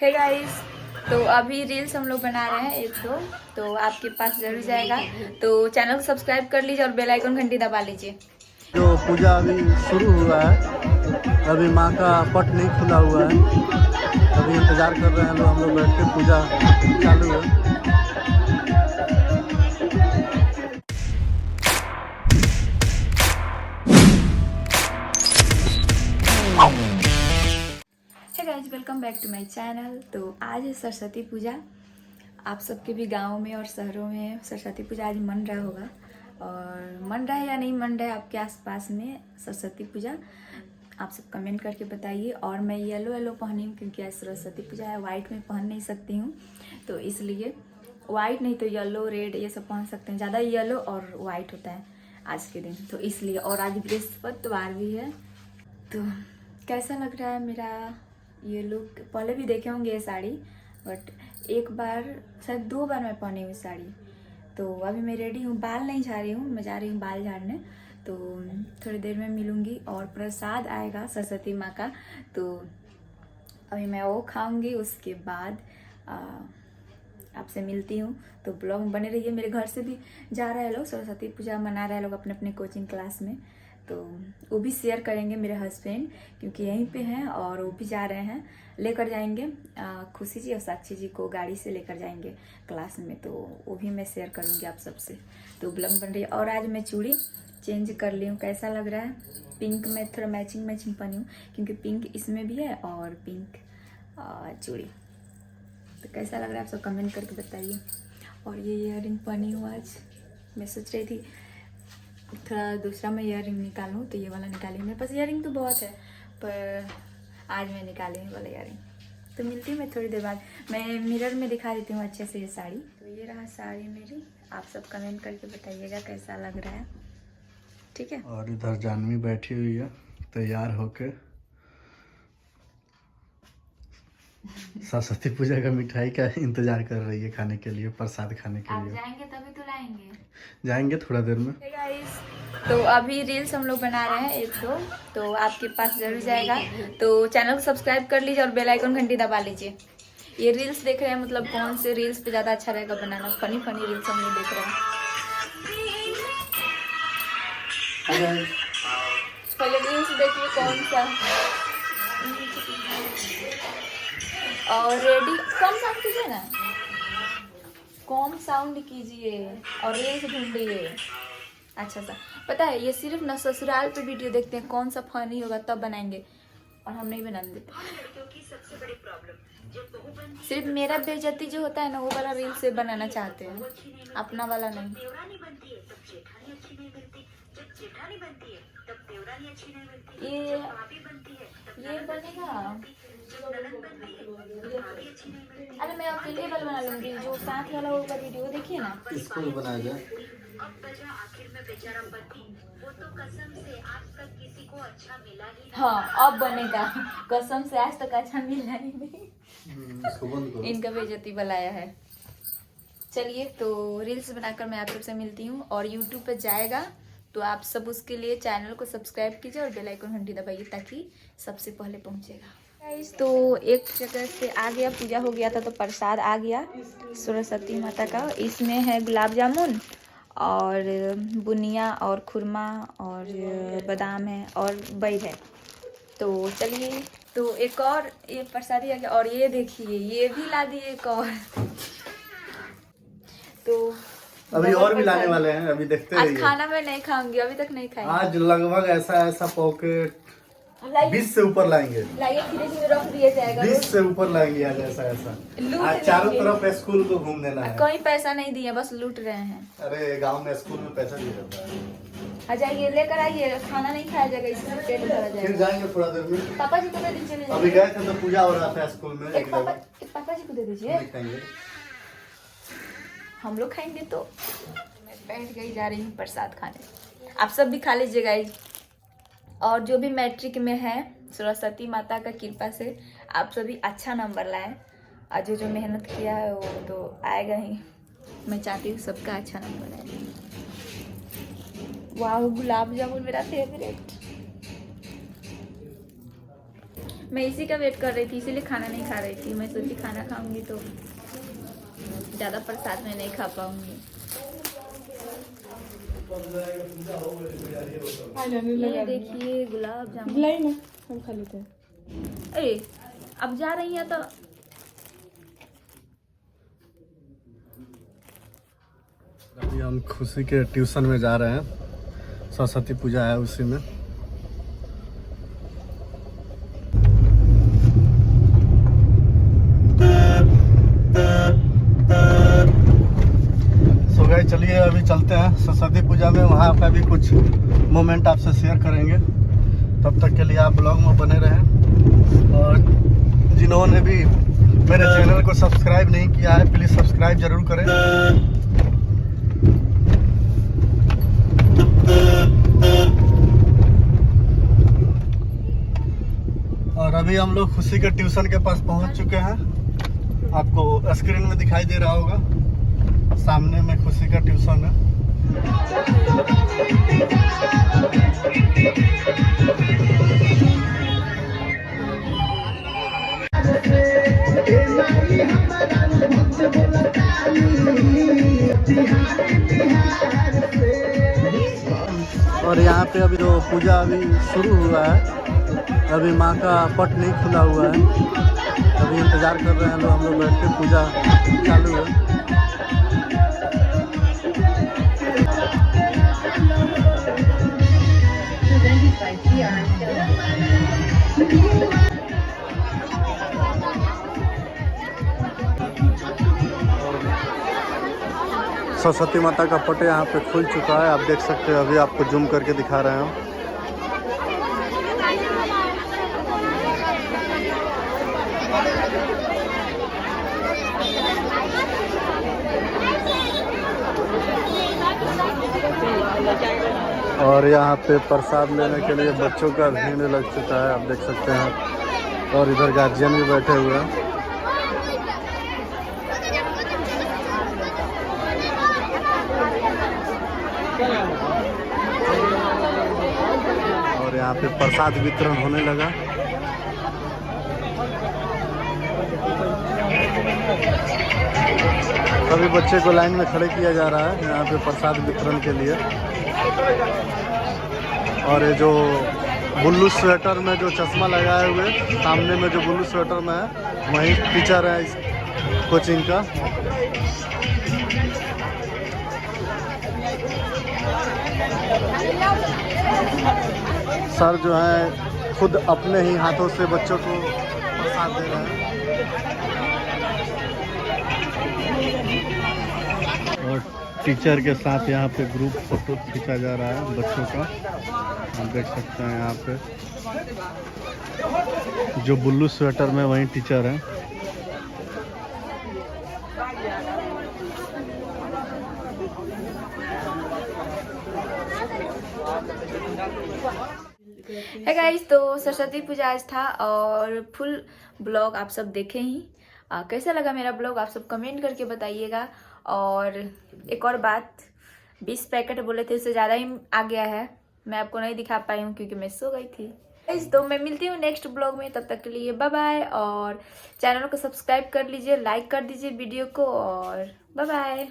Hey guys, तो अभी reels हम लोग बना रहे हैं एक दो, तो आपके पास जरूर जाएगा। तो चैनल को सब्सक्राइब कर लीजिए और बेल आइकन घंटी दबा लीजिए। जो पूजा अभी शुरू हुआ है, अभी माँ का पट नहीं खुला हुआ है। अभी इंतजार कर रहे हैं लोग, हम लोग बैठ के। पूजा चालू है। Hey guys, welcome back to my channel. तो आज है सरस्वती पूजा। आप सबके भी गाँव में और शहरों में सरस्वती पूजा आज मन रहा होगा, और मन रहा है या नहीं मन रहा है आपके आसपास में सरस्वती पूजा, आप सब कमेंट करके बताइए। और मैं येलो येलो पहनी हूँ क्योंकि आज सरस्वती पूजा है। वाइट में पहन नहीं सकती हूँ, तो इसलिए वाइट नहीं तो येलो रेड ये सब पहन सकते हैं। ज़्यादा येलो और वाइट होता है आज के दिन, तो इसलिए। और आज बृहस्पतिवार भी है। तो कैसा लग रहा है मेरा ये लुक? पहले भी देखे होंगे ये साड़ी, बट एक बार शायद 2 बार मैं पहनी हुई साड़ी। तो अभी मैं रेडी हूँ, बाल नहीं झाड़ रही हूँ, मैं जा रही हूँ बाल झाड़ने। तो थोड़ी देर में मिलूँगी और प्रसाद आएगा सरस्वती माँ का, तो अभी मैं वो खाऊंगी। उसके बाद आपसे मिलती हूँ। तो ब्लॉग में बने रहिए। मेरे घर से भी जा रहे हैं लोग, सरस्वती पूजा मना रहे हैं लोग अपने अपने कोचिंग क्लास में, तो वो भी शेयर करेंगे मेरे हस्बैंड, क्योंकि यहीं पे हैं और वो भी जा रहे हैं। लेकर जाएंगे खुशी जी और साक्षी जी को, गाड़ी से लेकर जाएंगे क्लास में, तो वो भी मैं शेयर करूँगी आप सबसे। तो ब्लॉग बन रही है। और आज मैं चूड़ी चेंज कर ली हूँ, कैसा लग रहा है? पिंक में थोड़ा मैचिंग पहनी हूँ, क्योंकि पिंक इसमें भी है और पिंक चूड़ी। तो कैसा लग रहा है आप सब कमेंट करके बताइए। और ये इयररिंग पहनी हूँ आज। मैं सोच रही थी थोड़ा दूसरा मैं इयररिंग निकालूँ, तो ये वाला निकाली। मेरे पास इयररिंग तो बहुत है, पर आज मैं निकाली ये वाला इयररिंग। तो मिलती हूँ मैं थोड़ी देर बाद। मैं मिरर में दिखा देती हूँ अच्छे से ये साड़ी। तो ये रहा साड़ी मेरी। आप सब कमेंट करके बताइएगा कैसा लग रहा है, ठीक है? और इधर जानवी बैठी हुई है तैयार होके। सरस्वती पूजा का मिठाई का इंतजार कर रही है खाने के लिए, प्रसाद खाने के आप लिए। जाएंगे तभी तो लाएंगे। जाएंगे थोड़ा देर में। हे गाइस, तो अभी रील्स हम लोग बना रहे हैं एक दो, तो आपके पास जरूर जाएगा। तो चैनल को सब्सक्राइब कर लीजिए और बेल आइकन घंटी दबा लीजिए। ये रील्स देख रहे हैं, मतलब कौन से रील्स पे ज़्यादा अच्छा रहेगा बनाना? फनी रील्स हम लोग देख रहे हैं। पहले रील्स देखिए कौन सा, और रेडी कम साउंड कीजिए ना, कम साउंड कीजिए और रील्स ढूंढिए। अच्छा सा, पता है ये सिर्फ ना ससुराल पे वीडियो देखते हैं कौन सा फनी होगा तब बनाएंगे, और हम नहीं बनाने देते। सिर्फ मेरा बेइज्जती जो होता है ना, वो वाला रील से बनाना चाहते हैं, अपना वाला नहीं। ये बनेगा। अरे मैं अकेले वाला बना लूंगी, जो साथ वाला होगा वीडियो देखिए ना। स्कूल बनाया जाए। हाँ अब बनेगा। कसम से आज तक अच्छा मिला ही नहीं। इसको बंद करो। इनका बेइज्जती बनाया है। चलिए, तो रील्स बनाकर मैं आप सबसे मिलती हूँ, और यूट्यूब पे जाएगा, तो आप सब उसके लिए चैनल को सब्सक्राइब कीजिए और बेल आइकन घंटी दबाइए, ताकि सबसे पहले पहुँचेगा। तो एक जगह से आ गया, पूजा हो गया था तो प्रसाद आ गया सरस्वती माता का। इसमें है गुलाब जामुन और बुनिया और खुरमा और बादाम है और बैर है। तो चलिए, तो एक और ये प्रसादी आ गया। और ये देखिए, ये भी ला दिए एक और। तो अभी और भी लाने वाले हैं, अभी देखते आज रहिए। खाना मैं नहीं खाऊंगी, अभी तक नहीं खाई। आज लगभग ऐसा पॉकेट 20 से ऊपर लाएंगे। लाइए, धीरे धीरे रख दिया जाएगा। 20 से ऊपर लाएंगे आज ऐसा। आज चारों तरफ स्कूल को घूम देना है। कोई पैसा नहीं दिए, बस लूट रहे हैं। अरे गांव में स्कूल में पैसा नहीं रहता है। आ जाइए, लेकर आइए, खाना नहीं खाया जाएगा, इसमें पेट भरा फिर जाएगा। जाएंगे थोड़ा देर में। पापा जी को दे दीजिए। अभी गए थे तो पूजा हो रहा था स्कूल में। एक पापा जी को दे दीजिए, खाएंगे। हम लोग खाएंगे। तो मैं बैठ गई, जा रही हूँ प्रसाद खाने। आप सब भी खा लीजिएगा। और जो भी मैट्रिक में है, सरस्वती माता का कृपा से आप सभी अच्छा नंबर लाएं। और जो मेहनत किया है वो तो आएगा ही। मैं चाहती हूँ सबका अच्छा नंबर आए। वाह, गुलाब जामुन मेरा फेवरेट। मैं इसी का वेट कर रही थी, इसीलिए खाना नहीं खा रही थी। मैं सोची खाना खाऊंगी तो ज़्यादा प्रसाद में नहीं खा पाऊंगी। ये देखिए गुलाब जामुन ना हम खा लेते हैं। अरे अब जा रही है तो अभी हम खुशी के ट्यूशन में जा रहे हैं, सरस्वती पूजा है उसी में। सो गाइस चलिए अभी चलते हैं सरस्वती पूजा में, वहाँ का भी कुछ मोमेंट आपसे शेयर करेंगे। तब तक के लिए आप ब्लॉग में बने रहें, और जिन्होंने भी मेरे चैनल को सब्सक्राइब नहीं किया है प्लीज़ सब्सक्राइब जरूर करें। और अभी हम लोग खुशी के ट्यूशन के पास पहुंच चुके हैं। आपको स्क्रीन में दिखाई दे रहा होगा, सामने में खुशी का ट्यूशन है। और यहाँ पे अभी तो पूजा अभी शुरू हुआ है, अभी माँ का पट नहीं खुला हुआ है, अभी इंतज़ार कर रहे हैं लोग, हम लोग बैठ के पूजा चालू है। सरस्वती माता का पट यहाँ पे खुल चुका है, आप देख सकते हैं। अभी आपको जूम करके दिखा रहे हैं। और यहाँ पे प्रसाद लेने के लिए बच्चों का भीड़ लग चुका है, आप देख सकते हैं। और इधर गार्जियन भी बैठे हुए हैं। और यहाँ पे प्रसाद वितरण होने लगा। सभी बच्चे को लाइन में खड़े किया जा रहा है यहाँ पे प्रसाद वितरण के लिए। और ये जो बुल्लू स्वेटर में जो चश्मा लगाए हुए, सामने में जो बुल्लू स्वेटर में है, वही टीचर है इस कोचिंग का। सर जो है खुद अपने ही हाथों से बच्चों को प्रसाद दे रहे हैं। और टीचर के साथ यहाँ पे ग्रुप फोटो खींचा जा रहा है बच्चों का, हम देख सकते हैं। यहाँ पे जो बुल्लू स्वेटर में वही टीचर है। है गाइस, तो सरस्वती पूजा आज था और फुल ब्लॉग आप सब देखे ही। कैसा लगा मेरा ब्लॉग आप सब कमेंट करके बताइएगा। और एक और बात, 20 पैकेट बोले थे, उससे ज़्यादा ही आ गया है। मैं आपको नहीं दिखा पाई हूँ क्योंकि मैं सो गई थी। तो मैं मिलती हूँ नेक्स्ट ब्लॉग में, तब तक के लिए बाय बाय। और चैनल को सब्सक्राइब कर लीजिए, लाइक कर दीजिए वीडियो को, और बाय बाय।